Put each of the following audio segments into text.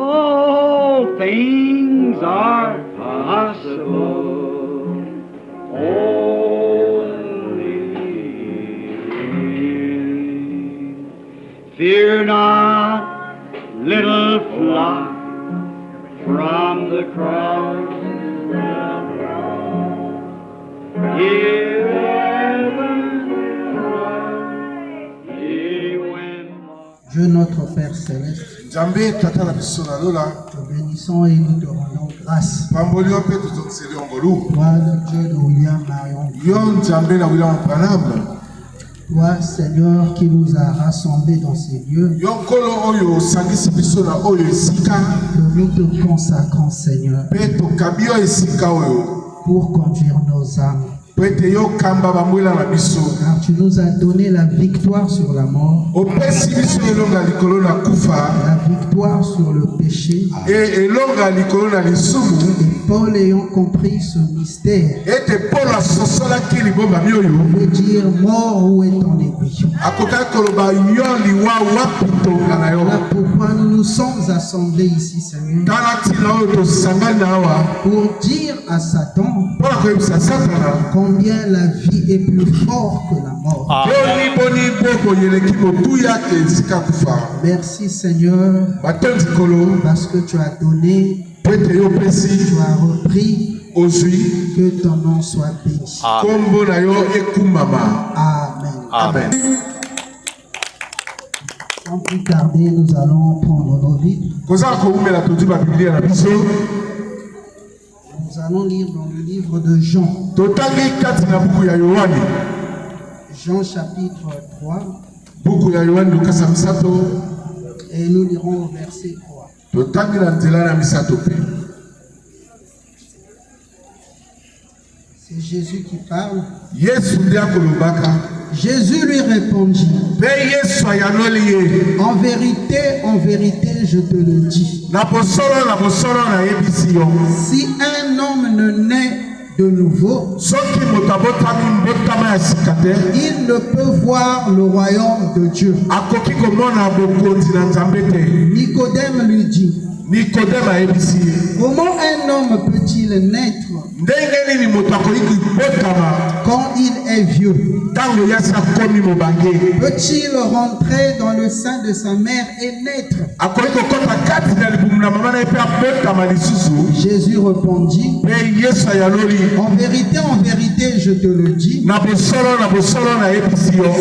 All things are possible. Only fear not, little flock, from the cross. Hear Dieu notre Père Céleste, te bénissons et nous te rendons grâce. Toi, le Dieu de William Marion. Toi, Seigneur, qui nous a rassemblés dans ces lieux, que nous te consacrons, Seigneur, pour conduire nos âmes. Car tu nous as donné la victoire sur la mort, la victoire sur le péché. Et Paul ayant compris ce mystère, veut dire mort, où est ton aiguille? Voilà pourquoi nous nous sommes assemblés ici, Seigneur, pour dire à Satan combien la vie est plus forte que la mort. Merci, Seigneur, parce que tu as donné, tu as repris. Que ton nom soit béni. Amen. Amen. Sans plus tarder, nous allons prendre nos Bibles. Nous allons lire dans le livre de Jean. Jean chapitre 3. Et nous lirons au verset 3. C'est Jésus qui parle. Jésus lui répondit, en vérité, je te le dis. Si un homme ne naît de nouveau, il ne peut voir le royaume de Dieu. Nicodème lui dit, comment un homme peut-il naître quand il est vieux? Peut-il rentrer dans le sein de sa mère et naître? Jésus répondit, en vérité, je te le dis,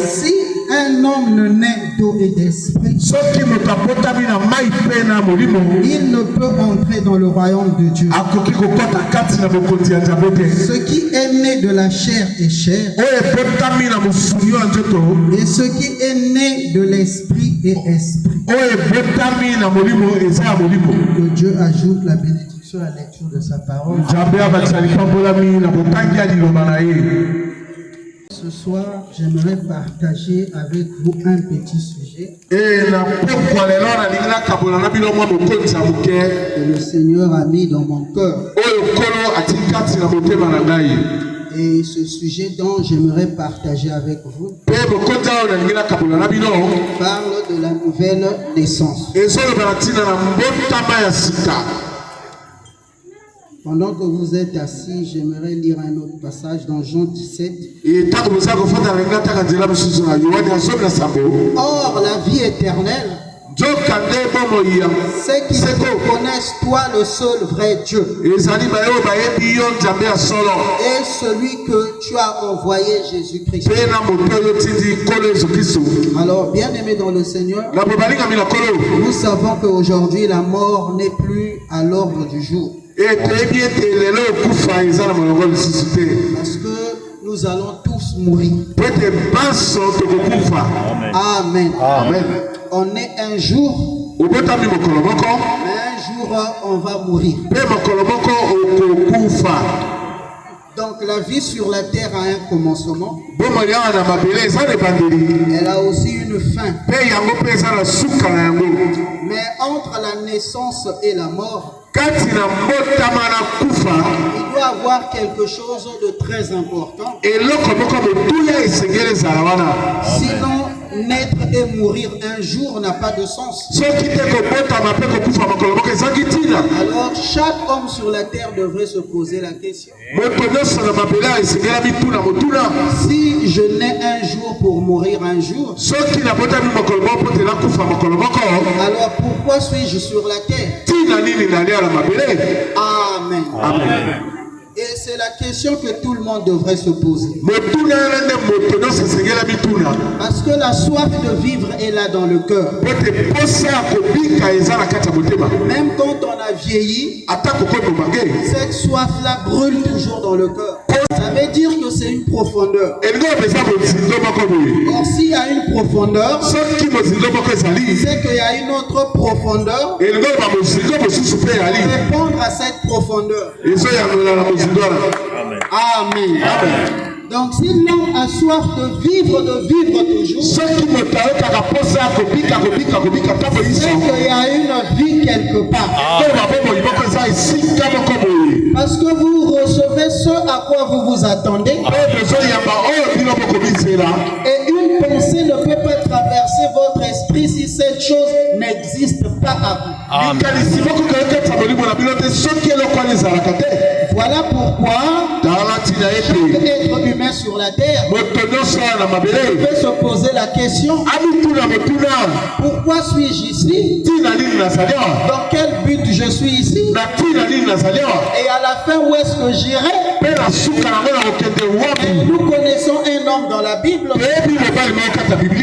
si un homme ne naît d'eau et d'esprit, il ne peut entrer dans le royaume de Dieu. Ce qui est né de la chair est chair, et ce qui est né de l'esprit est esprit. Que Dieu ajoute la bénédiction à la lecture de sa parole. Ce soir, j'aimerais partager avec vous un petit sujet que le Seigneur a mis dans mon cœur. Et ce sujet dont j'aimerais partager avec vous parle de la nouvelle naissance. Pendant que vous êtes assis, j'aimerais lire un autre passage dans Jean 17. Or, la vie éternelle, c'est qu'ils te connaissent, toi le seul vrai Dieu, et celui que tu as envoyé, Jésus-Christ. Alors, bien-aimés dans le Seigneur, nous savons qu'aujourd'hui, la mort n'est plus à l'ordre du jour. Parce que nous allons tous mourir. Amen. Amen. On est un jour, mais un jour on va mourir. Donc la vie sur la terre a un commencement. Elle a aussi une fin. Mais entre la naissance et la mort, il doit avoir quelque chose de très important. Sinon, naître et mourir un jour n'a pas de sens. Alors chaque homme sur la terre devrait se poser la question. Si je nais un jour pour mourir un jour, alors pourquoi suis-je sur la terre? Amen. Amen. Et c'est la question que tout le monde devrait se poser. Parce que la soif de vivre est là dans le cœur. Même quand on a vieilli, cette soif-là brûle toujours dans le cœur. Ça veut dire que c'est une profondeur. Or, s'il y a une profondeur, c'est qu'il y a une autre profondeur. Répondre à cette profondeur. Amen. Donc, si l'homme a soif de vivre toujours, c'est qu'il y a une vie quelque part. Parce que vous recevez ce à quoi vous vous attendez. Et une pensée ne peut pas traverser votre esprit si cette chose n'existe pas à vous. Voilà pourquoi chaque être humain sur la terre peut se poser la question: pourquoi suis-je ici? Dans quel but je suis ici? Et à la fin, où est-ce que j'irai? Nous connaissons un homme dans la Bible qui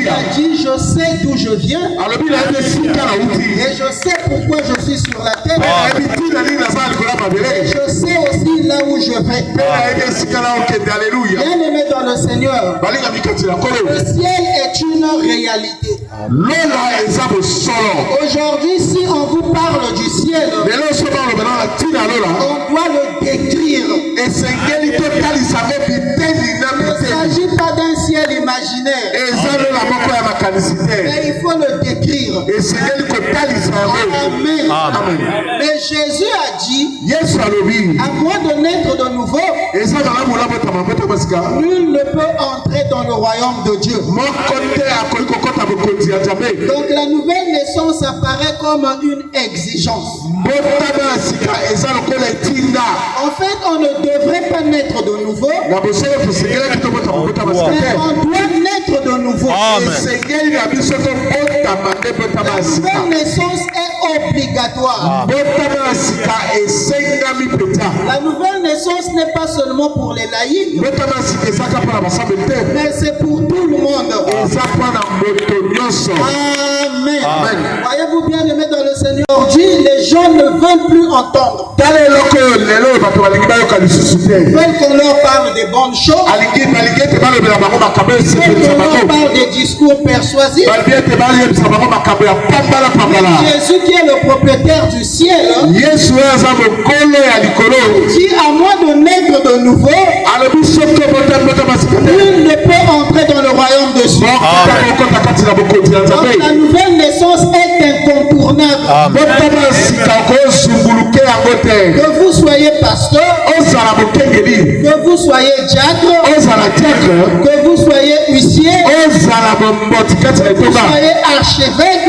a dit: je sais d'où je viens et je sais pourquoi je suis sur la terre. Et je sais aussi là où je vais. Bien aimé dans le Seigneur, le ciel est une réalité. Aujourd'hui, si on vous parle du ciel, on doit le décrire. Il ne s'agit pas d'un ciel imaginaire, mais il faut le décrire. Amen. Mais Jésus a dit: à moins de naître de nouveau, nul ne peut entrer dans le royaume de Dieu. Donc la nouvelle naissance apparaît comme une exigence. En fait, on ne devrait pas naître de nouveau, mais on doit naître de nouveau. La nouvelle naissance est obligatoire. La nouvelle naissance n'est pas seulement pour les laïcs, mais c'est pour tout le monde. Amen. Voyez-vous, bien aimé dans le Seigneur, aujourd'hui, les gens ne veulent plus entendre. Ils veulent qu'on leur parle des bonnes choses. Ils veulent qu'on leur parle des discours persuasifs. Mais Jésus, qui est le propriétaire du ciel, dit: à moins de naître de nouveau, nul ne peut entrer dans le royaume de Dieu. Donc la nouvelle naissance est incontournable. Que vous soyez pasteur, que vous soyez diacre, que vous soyez huissier, que vous soyez archevêque,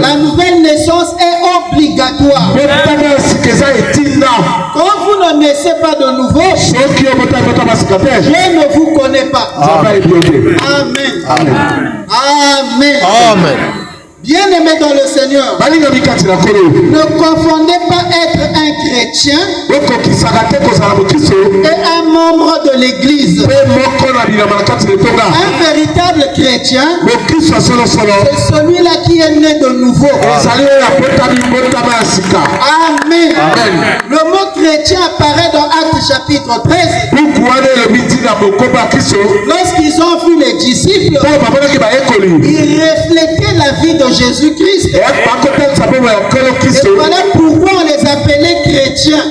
la nouvelle naissance est obligatoire. Quand vous ne naissez pas de nouveau, je ne vous connais pas. Amen. Bien-aimé dans le Seigneur, ne confondez pas être un chrétien et un membre de l'église. Un véritable chrétien, c'est celui-là qui est né de nouveau. Amen. Le mot chrétien apparaît dans Actes chapitre 13. Lorsqu'ils ont vu les disciples, ils reflétaient la vie de Jésus-Christ. Et voilà pourquoi on les appelait chrétiens.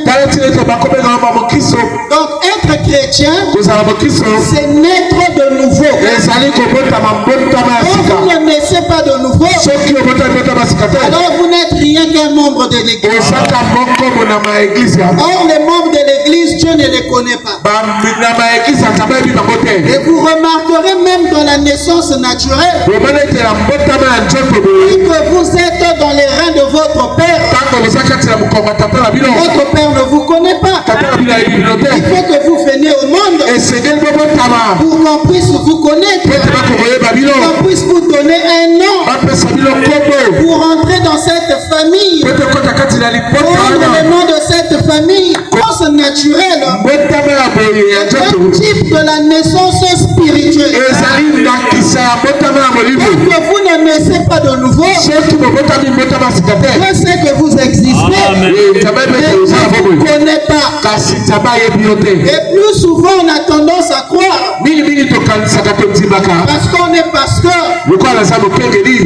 Donc être chrétien, c'est naître de nouveau. Quand vous ne naissez pas de nouveau, alors vous n'êtes rien qu'un membre de l'église. Or les membres de l'église, Dieu ne les connaît pas. Et vous remarquerez même dans la la naissance naturelle et que vous êtes dans les reins de votre père, votre père ne vous connaît pas. Il faut que vous veniez au monde pour qu'on puisse vous connaître, qu'on puisse vous donner un nom pour entrer dans cette famille, prendre le nom de cette famille. Naissance naturelle, un type de la naissance spirituelle. Et que vous ne naissez pas de nouveau, je sais que vous existez, mais je ne vous connais pas. Et plus souvent on a tendance à croire, parce qu'on est pasteur,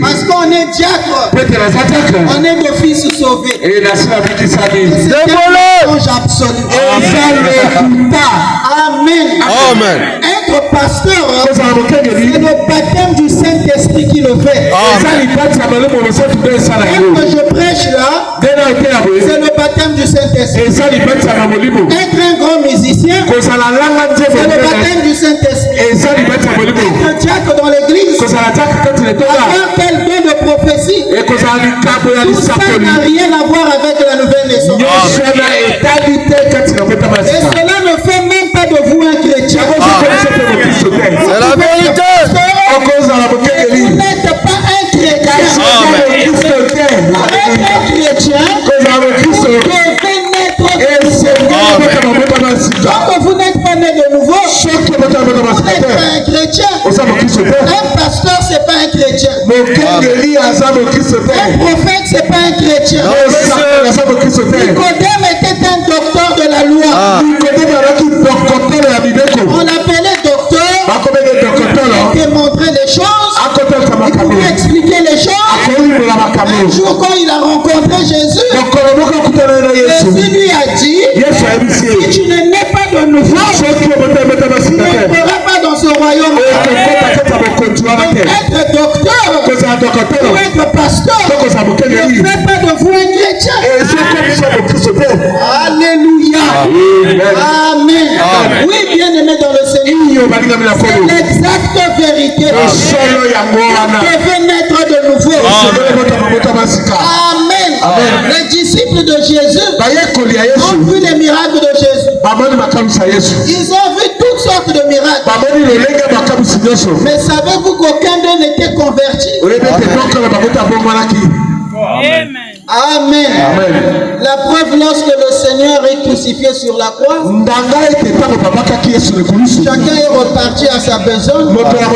parce qu'on est diacre, on est d'office sauvé. C'est un mensonge absolu. Amen. Être pasteur, c'est le baptême du Saint-Esprit qui le fait. Quand je prêche là, c'est le baptême du Saint-Esprit. Être un grand musicien, c'est le baptême du Saint-Esprit. Être diacre dans l'église, avoir tel don de prophétie, tout ça n'a rien à voir avec la nouvelle naissance. Et cela ne fait même pas de vous un chrétien. C'est la vérité. Vous n'êtes pas un chrétien. Avec un chrétien, vous devez naître de nouveau. Donc vous n'êtes pas né de nouveau. Vous n'êtes pas un chrétien. Un pasteur, c'est pas un chrétien. Un prophète, c'est pas un chrétien. Nicodème était un docteur de la loi. On l'appelait docteur. Il démontrait les choses. Il pouvait expliquer les choses. Un jour, quand il a rencontré Jésus, Jésus lui a dit, si tu ne nais pas de nouveau, tu n'entreras pas dans ce royaume. Donc, être docteur ou être pasteur ne fait pas de vous un chrétien. Alléluia. Amen. Oui, bien aimé dans le Seigneur, c'est l'exacte vérité. Vous devez naître de nouveau. Amen. Les disciples de Jésus ont vu les miracles de Jésus. Ils ont vu toutes sortes de miracles. Mais savez-vous qu'aucun d'eux n'était converti? Amen. La preuve, lorsque le Seigneur est crucifié sur la croix, chacun est reparti à sa besogne. Pierre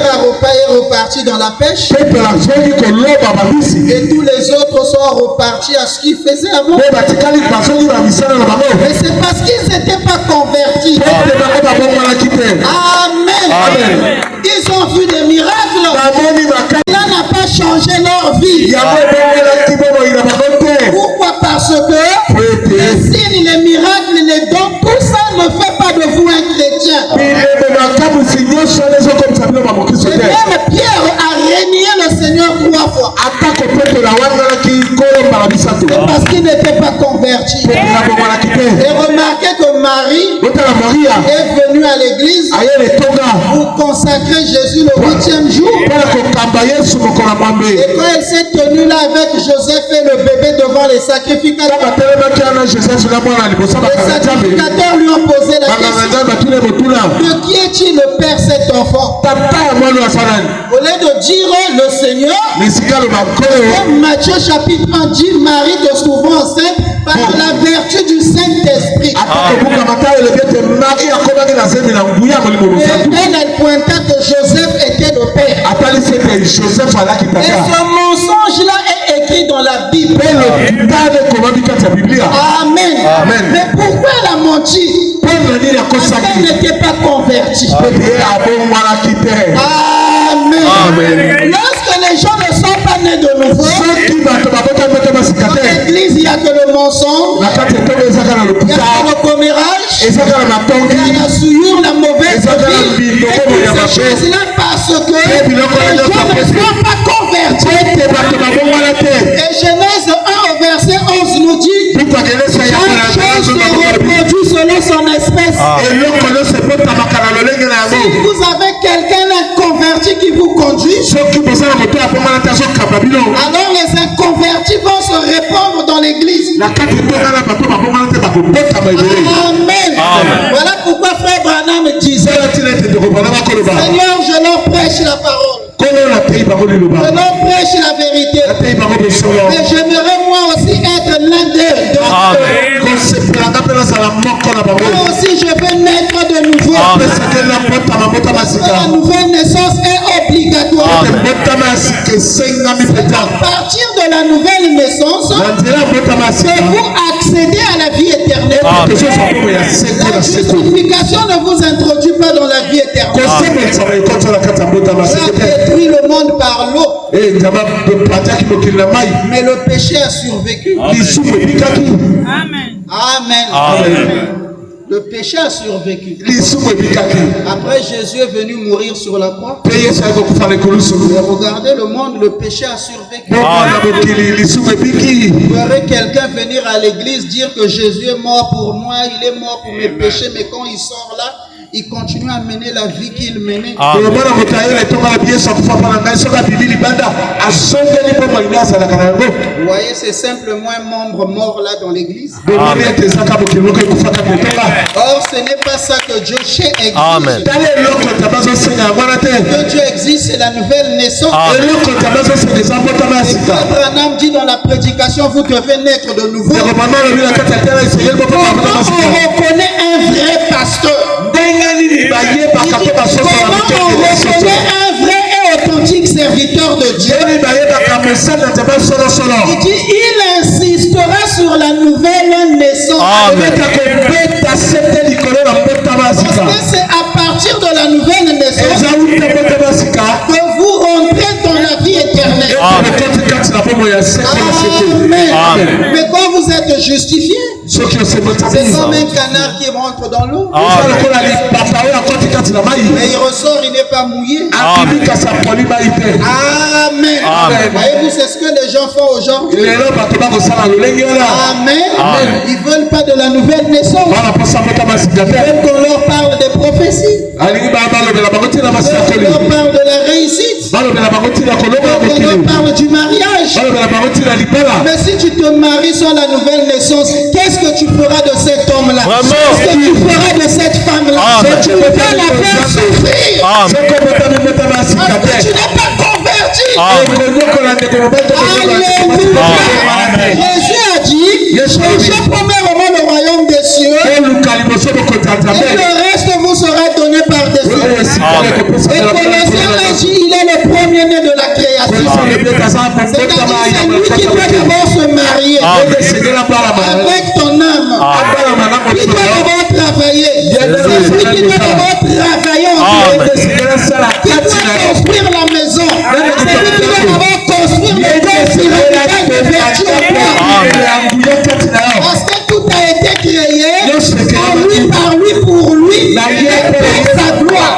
est reparti dans la pêche. Et tous les autres sont repartis à ce qu'ils faisaient avant. Mais c'est parce qu'ils n'étaient pas convertis. Amen. Ils ont vu des miracles. Cela n'a pas changé leur vie. Pourquoi? Parce que les signes, les miracles, les dons, tout ça ne fait pas de vous un chrétien. Et même Pierre a renié le Seigneur 3 fois. C'est parce qu'il n'était pas converti. Et remarquez que Marie est venue à l'église pour consacrer Jésus le 8e jour. Et quand elle s'est tenue là avec Joseph et le bébé devant les sacrificateurs, les sacrificateurs lui ont posé la question: de qui est-il le père cet enfant? Au lieu de dire le Seigneur, Matthieu chapitre 1 dit Marie te trouvant enceinte par la vertu du Saint-Esprit. Et elle pointa que Joseph était le père. Et ce mensonge-là est écrit dans la Bible. Amen. Mais pourquoi elle a menti? Parce qu'elle n'était pas convertie. Amen. Lorsque les gens ne sont pas nés de nouveau, dans l'église, il n'y a que le mensonge, il y a que le commérage, il y a la souillure, la mauvaise vie, et toutes ces choses-là parce que les gens ne sont pas convertis. Et Genèse 1 au verset 11 nous dit: chaque chose se reproduit selon son espèce. Si vous avez quelqu'un inconverti qui vous conduit, alors les inconvertis vont se répandre dans l'église. Amen. Voilà pourquoi frère Branham disait, Seigneur, je leur prêche la parole. Je leur prêche la vérité. Mais j'aimerais moi aussi être l'un d'eux. Moi aussi je veux naître de nouveau. La nouvelle naissance est obligatoire. À partir de la nouvelle naissance, vous accédez à la vie éternelle. La justification ne vous introduit pas dans la vie éternelle. Détruit le monde par l'eau. Mais le péché a survécu. Amen. Le péché a survécu. Après, Jésus est venu mourir sur la croix. Et regardez le monde, le péché a survécu. Vous verrez quelqu'un venir à l'église dire que Jésus est mort pour moi, il est mort pour mes péchés, mais quand il sort là, il continue à mener la vie qu'il menait. Vous voyez, c'est simplement un membre mort là dans l'église. Or, ce n'est pas ça que Dieu exige. Que Dieu existe, c'est la nouvelle naissance. Et Branham dit dans la prédication, vous devez naître de nouveau. Comment on reconnaît un vrai pasteur? Comment on reconnaît un vrai et authentique serviteur de Dieu? Il dit, il insistera sur la nouvelle naissance. Parce que c'est à partir de la nouvelle naissance que vous rentrez dans la vie éternelle. Amen. Mais quand vous êtes justifié, c'est comme un canard qui rentre dans l'eau. Mais il ressort, il n'est pas mouillé. Amen. Voyez-vous, c'est ce que les gens font aujourd'hui. Amen. Ils ne veulent pas de la nouvelle naissance. Ils veulent qu'on leur parle des prophéties. On leur parle de la réussite. On leur parle du mariage. Mais si tu te maries sans la nouvelle naissance, qu'est-ce que tu feras de cet homme-là? Qu'est-ce que tu feras de cette femme-là? Tu ne peux pas la faire souffrir. Parce que tu n'es pas converti. Alléluia. Jésus a dit, je promets vraiment le royaume des cieux. Et le reste vous sera donné par-dessus. Et Colossiens a dit, il est le premier-né de la création. C'est-à-dire, c'est lui qui doit d'abord se marier avec ton âme. Qui doit d'abord travailler. C'est lui qui doit d'abord travailler en Dieu. Qui doit construire la maison. C'est lui qui doit d'abord construire le corps spirituel de vertu en toi. Parce que tout a été créé en lui, par lui, pour lui, et pour sa gloire.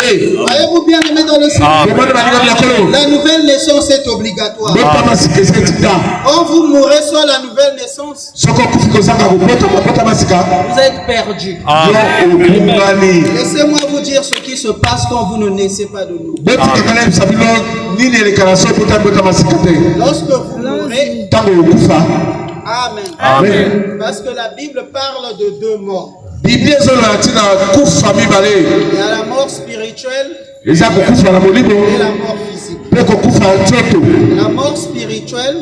Voyez-vous bien aimé dans le Seigneur? La nouvelle naissance est obligatoire. Quand vous mourrez sans la nouvelle naissance, vous êtes perdu. Laissez-moi vous dire ce qui se passe quand vous ne naissez pas de nouveau. Lorsque vous mourrez, Amen. Parce que la Bible parle de deux morts. Il y a la mort spirituelle et la mort physique. La mort spirituelle,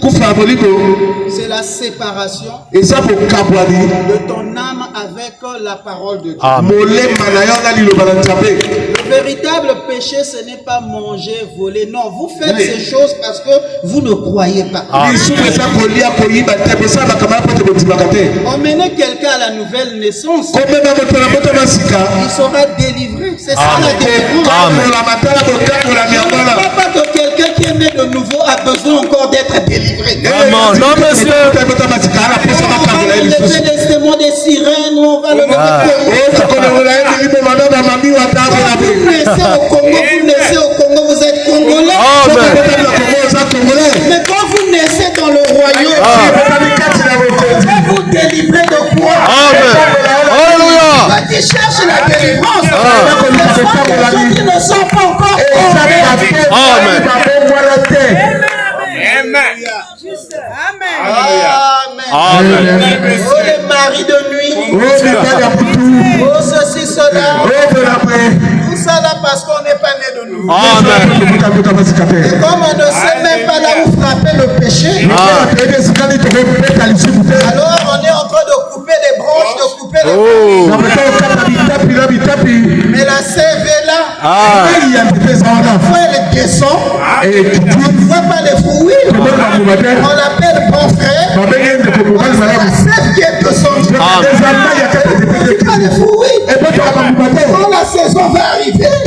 c'est la séparation de ton âme avec la parole de Dieu. Le véritable péché, ce n'est pas manger, voler. Non, vous faites ces choses parce que vous ne croyez pas. Emmenez quelqu'un à la nouvelle naissance, il sera délivré. C'est ça la délivrance. Je ne crois pas que quelqu'un qui est né de nouveau a besoin encore d'être délivré. Non, monsieur. On va lever des démons, des sirènes, on va le mettre. Vous naissez au Congo, vous êtes Congolais. Mais quand vous naissez dans le royaume, vous vous délivrez de quoi? Alléluia. Quand tu cherches la délivrance. Ceux qui ne sont pas encore Amen. Amen. Oh, les maris de nuit. Oh, ceci, cela. Tout ça là parce qu'on n'est pas né de nous. Amen. Et comme on ne sait même pas là où frapper le péché, alors on est en train de couper les branches, de couper les branches. Mais la sève est là. Parfois elle descend. On ne voit pas les fruits. On l'appelle bon frère. C'est la sève qui est descendue. On ne voit pas les fruits. Quand la saison va arriver, on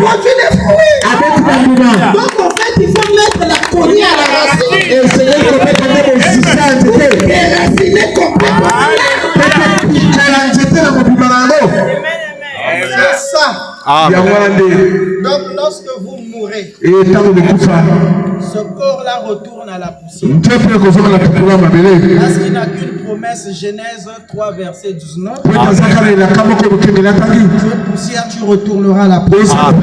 produit les fruits. Donc en fait, il faut mettre la cognée à la racine. Et raffiner complètement. C'est ça. Donc lorsque vous mourrez, ce corps-là retourne à la poussière. Parce qu'il n'a qu'une promesse, Genèse 3, verset 19. Poussière, tu retourneras à la poussière.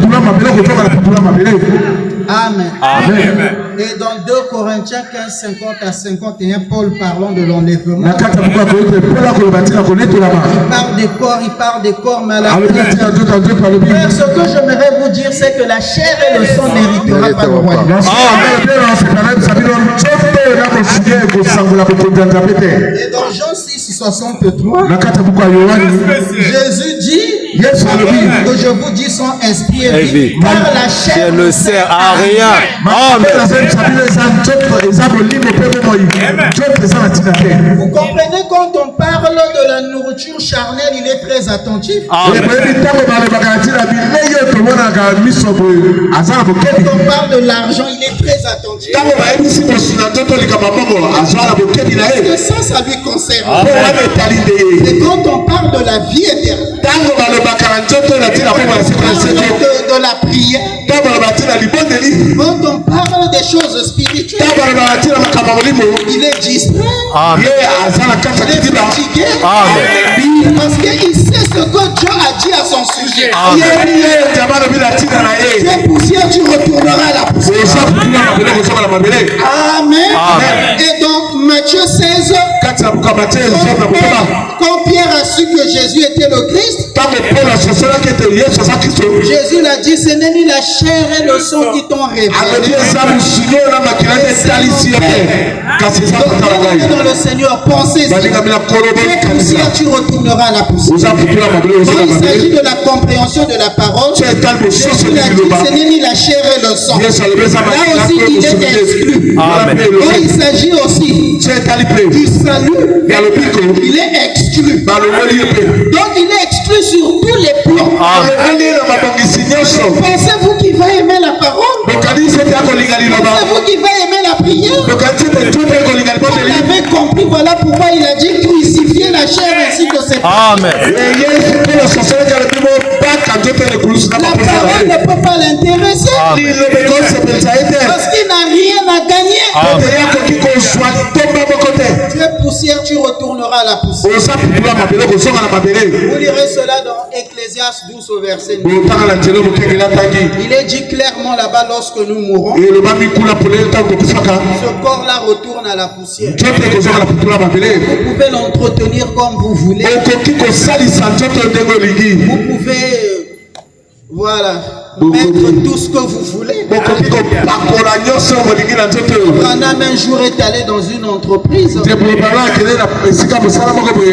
Amen. Et dans 2 Corinthiens 15, 50 à 51, Paul parlant de l'enlèvement. Il parle des corps, mais à la fin, ce que j'aimerais vous dire, c'est que la chair et le sang n'héritera pas le royaume. Et dans Jean 6, 63, Jésus dit que je vous dis son esprit est vie, car la chair ne sert à rien. Vous comprenez, quand on parle de la nourriture charnelle, il est très attentif. Quand on parle de l'argent, il est très attentif. Parce que ça lui concerne. Et quand on parle de la vie éternelle, de la prière, quand on parle des choses spirituelles, il est distrait, il est fatigué, parce qu'il sait ce que Dieu a dit à son sujet. Tu es poussière, tu retourneras à la poussière. Amen. Et donc Matthieu 16, quand Pierre a su que Jésus était le Christ, Jésus l'a dit, ce n'est ni la chair et le sang qui t'ont révélé. Dans le Seigneur, pensez-y. Poussière, tu retourneras à la poussière. Quand il s'agit de la compréhension de la parole, Jésus l'a dit, ce n'est ni la chair et le sang. Là aussi, il est exclu. Quand il s'agit aussi du salut, il est exclu. Donc il est exclu sur tous les plans. Pensez-vous qu'il va aimer la parole? Pensez-vous qu'il va aimer la prière? Vous l'avez compris, voilà pourquoi il a dit crucifier la chair ainsi que ses parents. La parole ne peut pas l'intéresser parce qu'il n'a rien à gagner. Tu es poussière, tu retourneras à la poussière. Vous lirez cela dans Ecclésiaste 12 au verset 9. Il est dit clairement là-bas, lorsque nous mourrons, ce corps-là retourne à la poussière. Vous pouvez l'entretenir comme vous voulez. Vous pouvez mettre tout ce que vous voulez. Branham un jour est allé dans une entreprise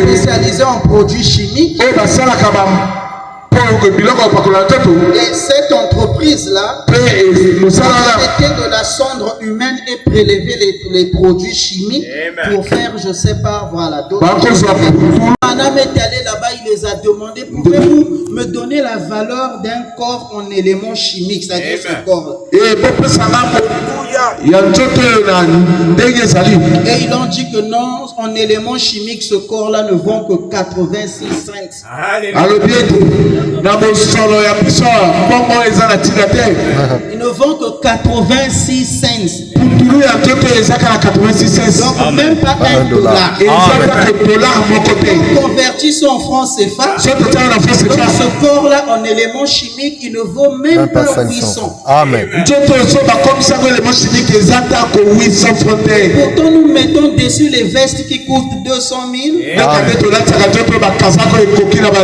spécialisée en produits chimiques. Et cette entreprise-là était de la cendre humaine et prélever les produits chimiques pour faire, je sais pas, d'autres. Branham est allé là-bas, il les a demandé, pouvez-vous me donner la valeur d'un corps en éléments chimiques, c'est-à-dire ce corps. Et ils ont dit que non, en éléments chimiques, ce corps-là ne vaut que 86 cents. Il ne vend que 86 cents. Donc même pas $1. Converti son franc CFA. Donc ce corps-là en éléments chimiques, il ne vaut même pas 800. Amen. Pourtant nous mettons dessus les vestes qui coûtent 200 000.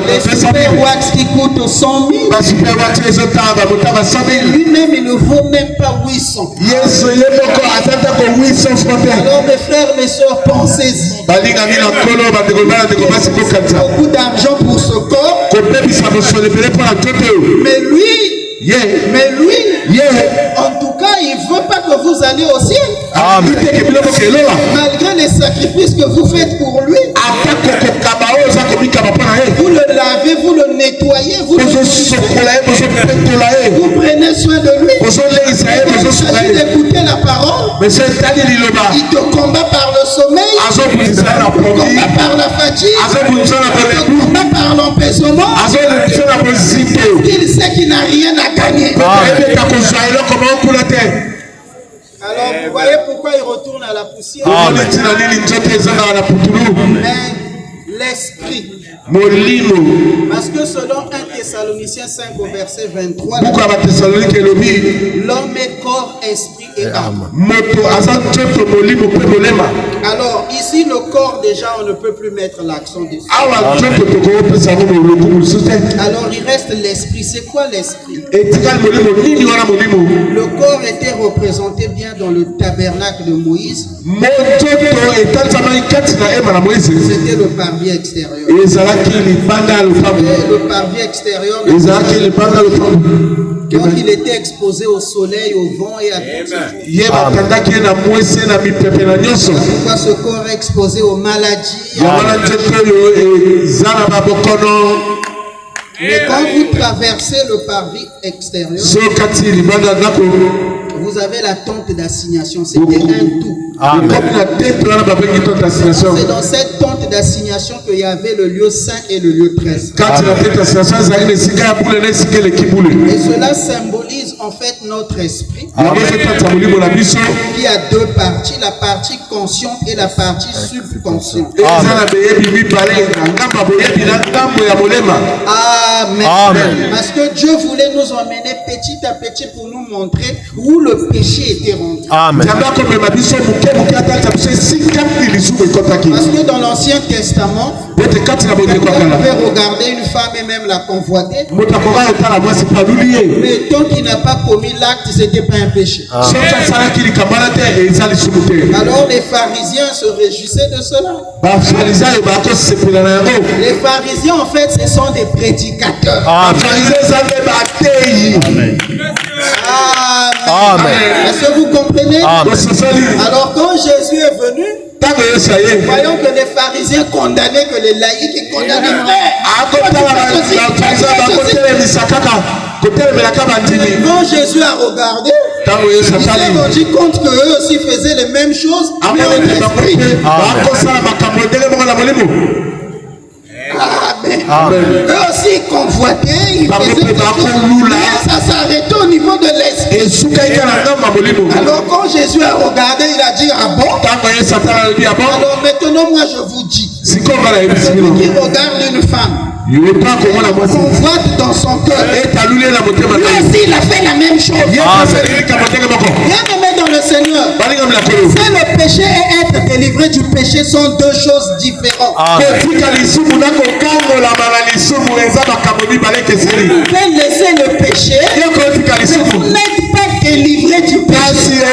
Les super wax qui coûtent 100 000. Lui-même il ne vaut même pas 800. Alors mes frères, mes soeurs, pensez-y. Beaucoup d'argent pour ce corps. Mais lui, en tout cas, il ne veut pas que vous allez au ciel. Amen. Malgré les sacrifices que vous faites pour lui, vous le lavez, vous le nettoyez, vous prenez soin de lui. Il s'agit d'écouter la parole. Il te combat par le sommeil, il te combat par la fatigue, il te combat par l'empêchement. Il sait qu'il n'a rien à gagner. Alors vous voyez pourquoi il retourne à la poussière. Mais l'esprit. Parce que selon 1 Thessaloniciens 5 au verset 23, l'homme est corps, esprit et âme. Alors ici le corps déjà on ne peut plus mettre l'accent dessus. Alors il reste l'esprit. C'est quoi l'esprit? Le corps était représenté bien dans le tabernacle de Moïse. C'était le parvis extérieur. Le parvis extérieur, donc il était exposé au soleil, au vent et à tout ça. Pourquoi ce corps est exposé aux maladies? Mais quand vous traversez le parvis extérieur, vous avez la tente d'assignation. C'était un tout. C'est dans cette tente d'assignation qu'il y avait le lieu saint et le lieu très saint. Et cela symbolise en fait notre esprit qui a deux parties, la partie consciente et la partie subconsciente. Amen. Parce que Dieu voulait nous emmener petit à petit pour nous montrer où le péché était rentré. Amen. Parce que dans l'Ancien Testament, quelqu'un pouvait regarder une femme et même la convoiter. Mais tant qu'il n'a pas commis l'acte, ce n'était pas un péché. Alors les pharisiens se réjouissaient de cela. Les pharisiens en fait ce sont des prédicateurs. Amen. Amen. Est-ce que vous comprenez? Amen. Alors quand Jésus est venu, voyons que les pharisiens condamnaient, que les laïcs condamnaient. Quand Jésus a regardé, il s'est rendu compte qu'eux aussi faisaient les mêmes choses, mais en esprit. Amen. Eux aussi convoitaient, ils faisaient des choses, mais ça s'arrêtait au niveau de l'esprit. Alors quand Jésus a regardé, il a dit ah bon? Alors maintenant moi je vous dis, celui qui regarde une femme, convoite dans son cœur, lui aussi il a fait la même chose. Bien aimé dans le Seigneur, c'est le péché et être délivré du péché sont deux choses différentes. Vous pouvez laisser le péché, mais vous n'êtes pas délivré du péché.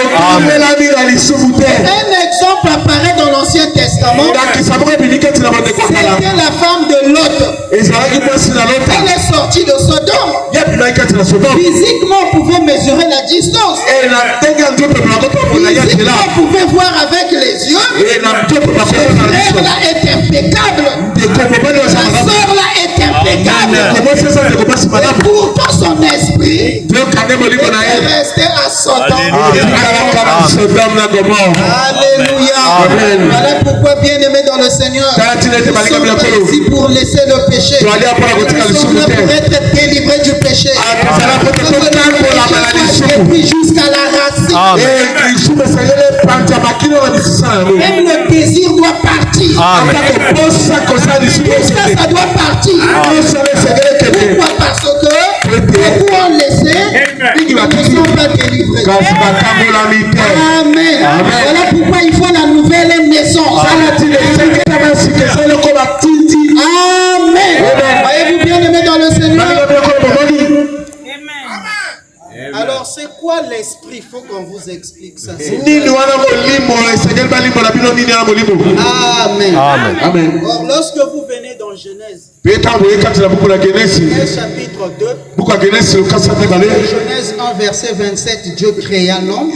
Un exemple apparaît dans l'Ancien Testament. C'était la femme de Lot. Elle est sortie de Sodome. Physiquement, on pouvait mesurer la distance. Physiquement, on pouvait voir avec les yeux. Le frère là est impeccable. La soeur là est impeccable. Et pourtant son esprit est resté à Sodome. Alléluia. Voilà pourquoi, bien aimé dans le Seigneur, nous sommes ici pour laisser le péché. Nous sommes là pour être délivrés du péché. Et puis jusqu'à la racine. Même le désir doit partir. Amen. Tout ça, ça doit partir. Pourquoi? Parce que beaucoup ont laissé, ils ne sont pas délivrés. Amen. Voilà pourquoi il faut la nouvelle naissance. Amen. Voyez-vous bien aimé dans le Seigneur? Alors c'est quoi l'esprit? Il faut qu'on vous explique ça. Amen. Amen. Or lorsque vous venez dans Genèse, chapitre 2, Genèse 1 verset 27, Dieu créa l'homme.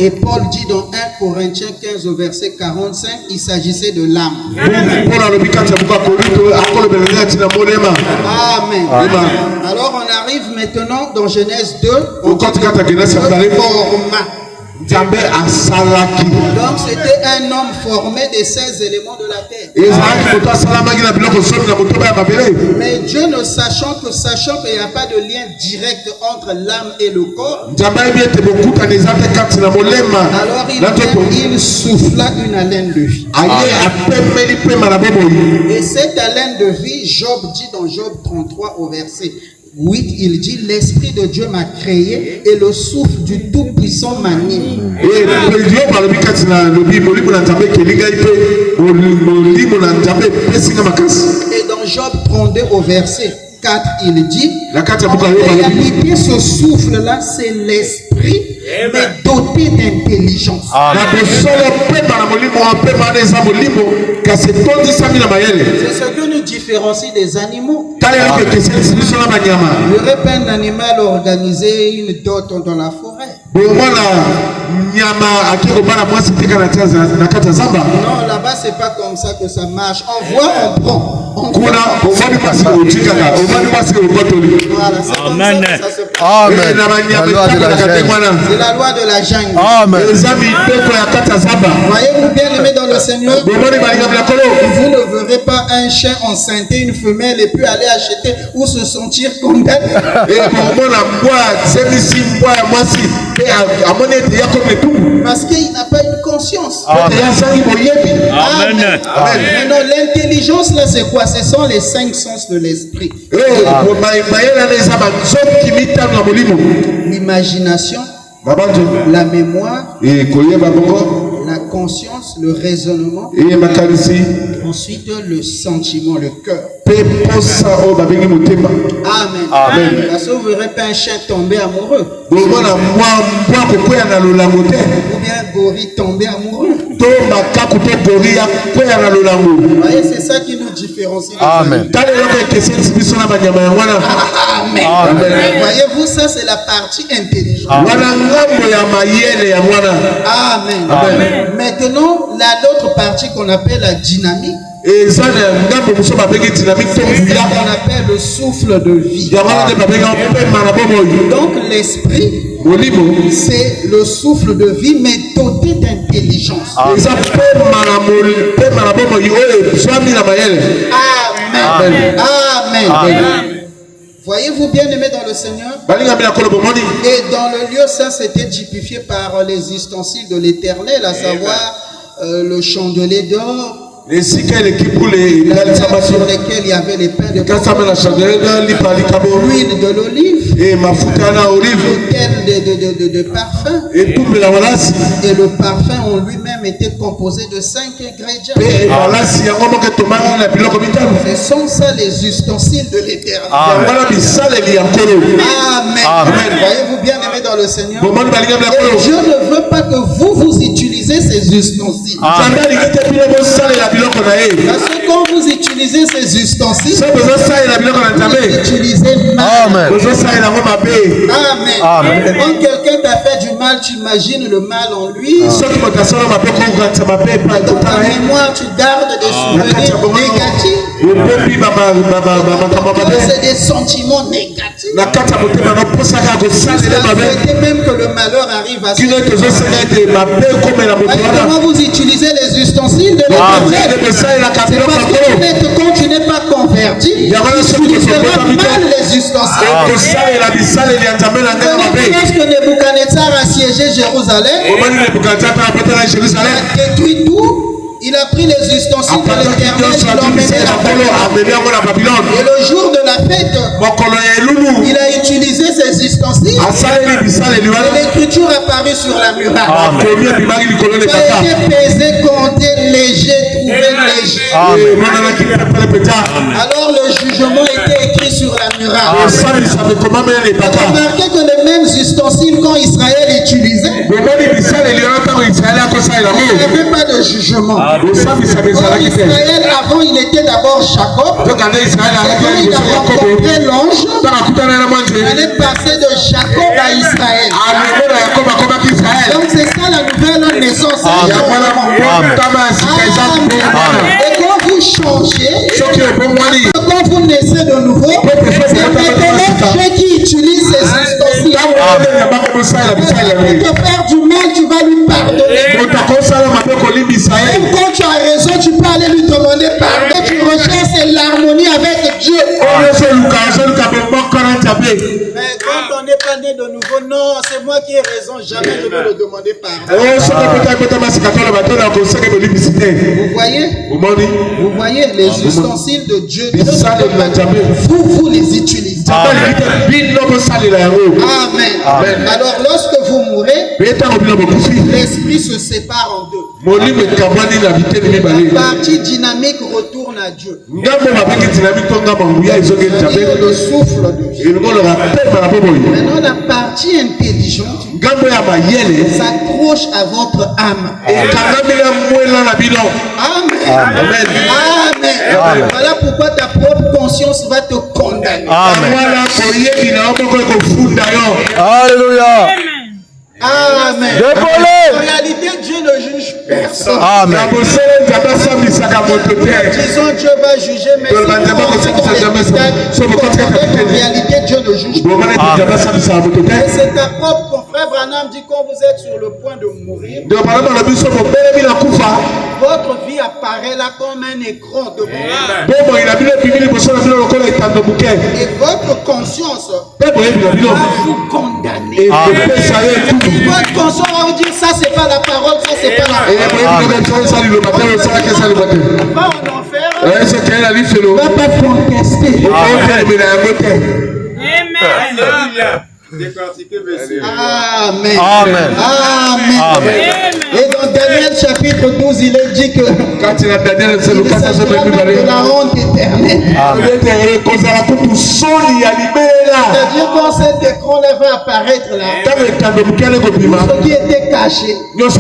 Et Paul dit dans 1 Corinthiens 15 au verset 45, il s'agissait de l'âme. Amen. Alors on arrive maintenant dans Genèse 2. Donc c'était un homme formé des 16 éléments de la terre. Mais Dieu ne sachant qu'il n'y a pas de lien direct entre l'âme et le corps, alors il souffla une haleine de vie. Et cette haleine de vie, Job dit dans Job 33 au verset 8, il dit: l'esprit de Dieu m'a créé et le souffle du Tout-Puissant m'anime. Et dans Job 32 au verset 4, il dit: en réalité, ce souffle-là, c'est l'esprit, mais doté d'intelligence. C'est ce que nous différencie des animaux. Il n'y aurait pas un animal organisé une dot dans la forêt. Non, là-bas, c'est pas comme ça que ça marche. On voit, on prend. Voilà, c'est comme ça que ça se passe. Amen. C'est la loi de la jungle. Amen. Voyez-vous bien aimé dans le Seigneur, vous ne verrez pas un chien enceinter une femelle et puis aller acheter ou se sentir comme elle. Parce qu'il n'a pas une conscience. Amen. Maintenant, l'intelligence là, c'est quoi? Ce sont les 5 sens de l'esprit. L'imagination, la mémoire, la conscience, le raisonnement, ensuite le sentiment, le cœur. Amen. Parce que vous ne verrez pas un chien tomber amoureux. Ou bien un gorille tomber amoureux. Vous voyez, c'est ça qui nous différencie. Amen. Amen. Voyez-vous, ça c'est la partie intelligente. Amen. Maintenant, l'autre partie qu'on appelle la dynamique, c'est ce qu'on appelle le souffle de vie. Donc l'esprit, c'est le souffle de vie, mais doté d'intelligence. Amen. Voyez-vous bien aimé dans le Seigneur? Et dans le lieu, ça c'était typifié par les ustensiles de l'Éternel, à savoir le chandelier d'or, la table sur lesquelles il y avait les pains de l'huile de l'olive, l'autel de parfum, et le parfum en lui-même était composé de 5 ingrédients. Ce sont ça les ustensiles de l'Éternel. Amen. Voyez-vous bien aimé dans le Seigneur? Et Dieu ne veut pas que vous utilisez ces ustensiles. Parce que quand vous utilisez ces ustensiles, vous utilisez mal. Amen. Quand quelqu'un t'a fait du mal, tu imagines le mal en lui. Dans ta mémoire, tu gardes des souvenirs négatifs. C'est des sentiments négatifs. Souhaitez même que le malheur arrive à ce moment. Comment vous utilisez les ustensiles de l'Éternel? C'est parce que quand tu n'es pas converti, tu utiliseras mal les ustensiles. Lorsque Nebuchadnezzar a assiégé Jérusalem. Il a détruit tout. Il a pris les ustensiles de l'Éternel, il l'a emmené à Babylone. Et le jour de la fête, il a utilisé ces ustensiles. Et l'écriture apparut sur la muraille. Ça a été pesé, compté, léger, trouvé léger. Alors le jugement était écrit sur la muraille. Remarquez que les mêmes ustensiles quand Israël utilisait, il n'y avait pas de jugement. Israël, avant, il était d'abord Jacob. Quand il a rencontré l'ange, il allait passer de Jacob à Israël. Donc c'est ça la nouvelle naissance. Et quand vous changez, quand vous naissez de nouveau, c'est maintenant Dieu qui utilise ces ustensiles. Pour te faire du mal, tu vas lui pardonner. Même quand tu as raison, tu peux aller lui demander pardon. Tu recherches l'harmonie avec Dieu. Mais quand on n'est pas né de nouveau, non, c'est moi qui ai raison. Jamais je vais le demander pardon. Vous voyez les ustensiles de Dieu. Vous les utilisez. Amen. Alors lorsque vous mourrez, l'esprit se sépare en deux. La partie dynamique retourne à Dieu. C'est-à-dire le souffle de Dieu. Maintenant la partie intelligente s'accroche à votre âme. Amen. Amen. Voilà pourquoi ta propre conscience va te condamner. Alléluia. Amen. En réalité, Dieu ne juge personne. Amen. Disons Dieu va juger, mais en réalité, Dieu ne juge pas. Et c'est ta propre confrère Branham dit quand vous êtes sur le point de mourir, votre vie apparaît là comme un écran devant vous. Et votre conscience va vous condamner. Votre conscience va vous dire ça c'est pas la parole, ça c'est pas la parole. Va en enfer. Va pas contester. Amen. Amen. Amen. Amen. Et dans Daniel chapitre 12, il est dit que il s'agira de la honte éternelle. C'est-à-dire quand cet écran-là va apparaître là, ce qui était caché, nous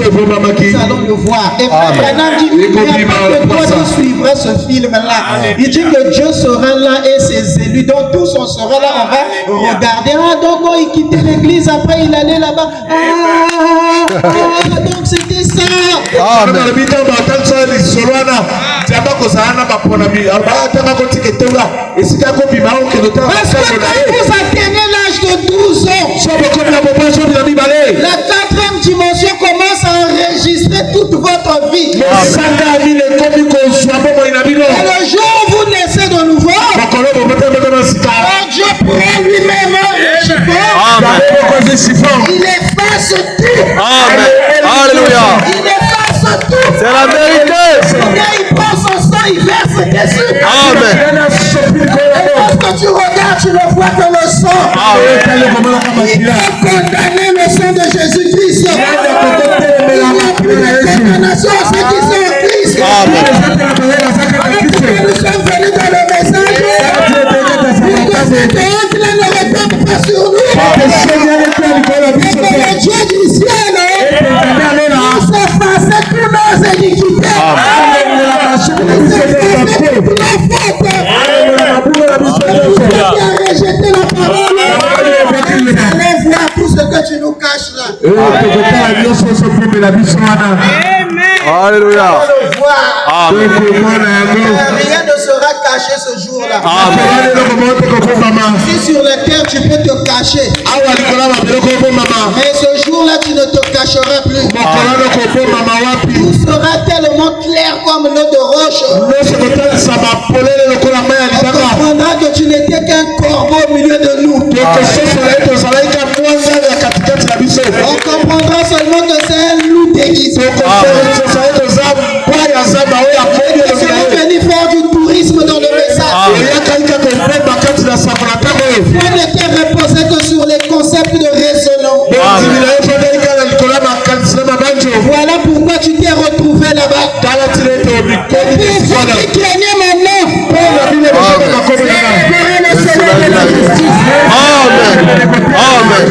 allons le voir. Et Frère Branham dit, il n'y a pas que toi qui suivras ce film-là. Il dit que Dieu sera là et ses élus. Donc tous on sera là, on va regarder. Ah, donc quand il quittait l'église, après il allait là-bas. Donc c'était ça. Parce que quand vous atteignez l'âge de 12 ans, la 4e dimension commence à enregistrer toute votre vie. Et le jour où vous naissez de nouveau, Dieu prend lui-même un chiffon. Il efface tout. Amen. Alléluia. Il efface tout. C'est la vérité. Il prend son sang, il verse dessus. Amen. Et lorsque tu regardes, tu ne vois que le sang. Il a condamné le sang de Jésus-Christ. Il n'y a plus de condamnation à ceux qui sont en Christ. Nous sommes venus dans le message. Cette honte là ne retombe pas sur nous. Et que le Dieu du ciel puisse effacer tous nos iniquités. Qui a rejeté la parole. Allez voir tout ce que tu nous caches là. Alléluia. Amen. Rien ne sera caché ce jour-là. Si sur la terre tu peux te cacher, mais ce jour-là tu ne te cacheras plus. Tout sera tellement clair comme l'eau de roche. On comprendra que tu n'étais qu'un corbeau au milieu de nous. On comprendra seulement que c'est un loup déguisé. Nous sommes venus faire du tourisme dans le message. On n'était reposé que sur les concepts de raisonnement. Voilà pourquoi tu t'es retrouvé là-bas. Et puis vous qui craignez maintenant, Amen.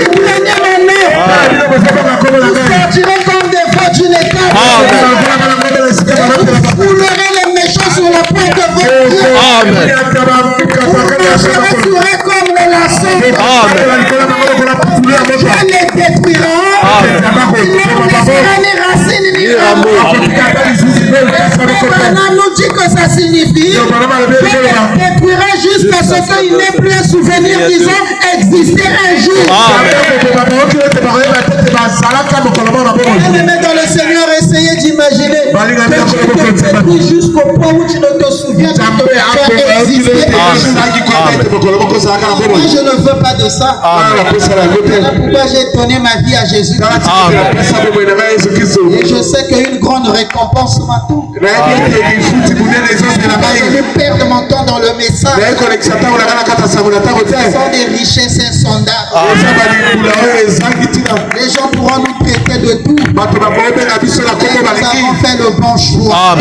vous sortirez comme des fois d'une étape. Vous foulerez les méchants sur la pointe de vos pieds. Vous marcherez sur eux comme les laçons. Dieu les détruira. Il ne vous laissera ni racine ni rameau. Maintenant nous dit que ça signifie Dieu les détruira jusqu'à ce qu'il n'ait plus un souvenir disant exister un jour. Bien-aimé dans le Seigneur, essayez d'imaginer que tu te détruis jusqu'au point où tu ne te souviens que tu as existé. Moi je ne veux pas de ça. Voilà pourquoi j'ai donné ma vie à Jésus. Et je sais qu'une grande récompense m'attend. Je vais perdre mon temps dans le message. Ce sont des richesses insondables. Les gens pourront nous traiter de tout. Mais nous avons fait le bon choix.